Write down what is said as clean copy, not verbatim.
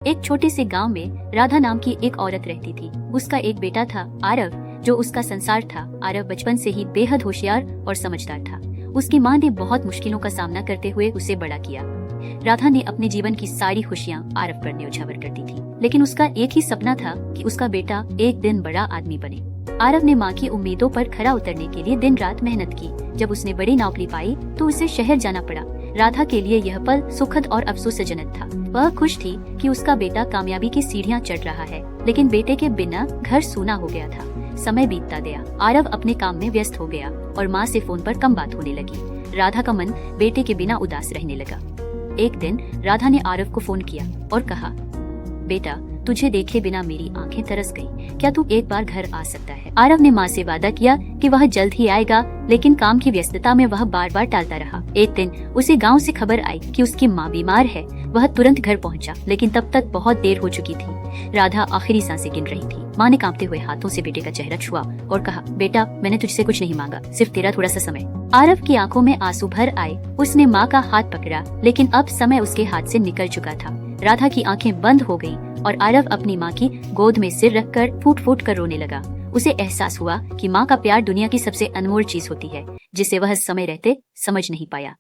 एक छोटे से गांव में राधा नाम की एक औरत रहती थी। उसका एक बेटा था आरव, जो उसका संसार था। आरव बचपन से ही बेहद होशियार और समझदार था। उसकी माँ ने बहुत मुश्किलों का सामना करते हुए उसे बड़ा किया। राधा ने अपने जीवन की सारी खुशियाँ आरव पर न्योछावर करती थी, लेकिन उसका एक ही सपना था कि उसका बेटा एक दिन बड़ा आदमी बने। आरव ने माँ की उम्मीदों पर खरा उतरने के लिए दिन रात मेहनत की। जब उसने बड़ी नौकरी पाई तो उसे शहर जाना पड़ा। राधा के लिए यह पल सुखद और अफसोसजनक था। वह खुश थी कि उसका बेटा कामयाबी की सीढ़ियां चढ़ रहा है, लेकिन बेटे के बिना घर सूना हो गया था। समय बीतता गया। आरव अपने काम में व्यस्त हो गया और माँ से फोन पर कम बात होने लगी। राधा का मन बेटे के बिना उदास रहने लगा। एक दिन राधा ने आरव को फोन किया और कहा, बेटा, तुझे देखे बिना मेरी आंखें तरस गईं। क्या तू एक बार घर आ सकता है? आरव ने माँ से वादा किया कि वह जल्द ही आएगा, लेकिन काम की व्यस्तता में वह बार बार टालता रहा। एक दिन उसे गांव से खबर आई कि उसकी माँ बीमार है। वह तुरंत घर पहुंचा, लेकिन तब तक बहुत देर हो चुकी थी। राधा आखिरी सांसें गिन रही थी। माँ ने कांपते हुए हाथों से बेटे का चेहरा छुआ और कहा, बेटा, मैंने तुझसे कुछ नहीं मांगा, सिर्फ तेरा थोड़ा सा समय। आरव की आंखों में आंसू भर आए। उसने माँ का हाथ पकड़ा, लेकिन अब समय उसके हाथ से निकल चुका था। राधा की आंखें बंद हो गईं और आरव अपनी माँ की गोद में सिर रखकर फूट फूट कर रोने लगा। उसे एहसास हुआ कि माँ का प्यार दुनिया की सबसे अनमोल चीज होती है, जिसे वह समय रहते समझ नहीं पाया।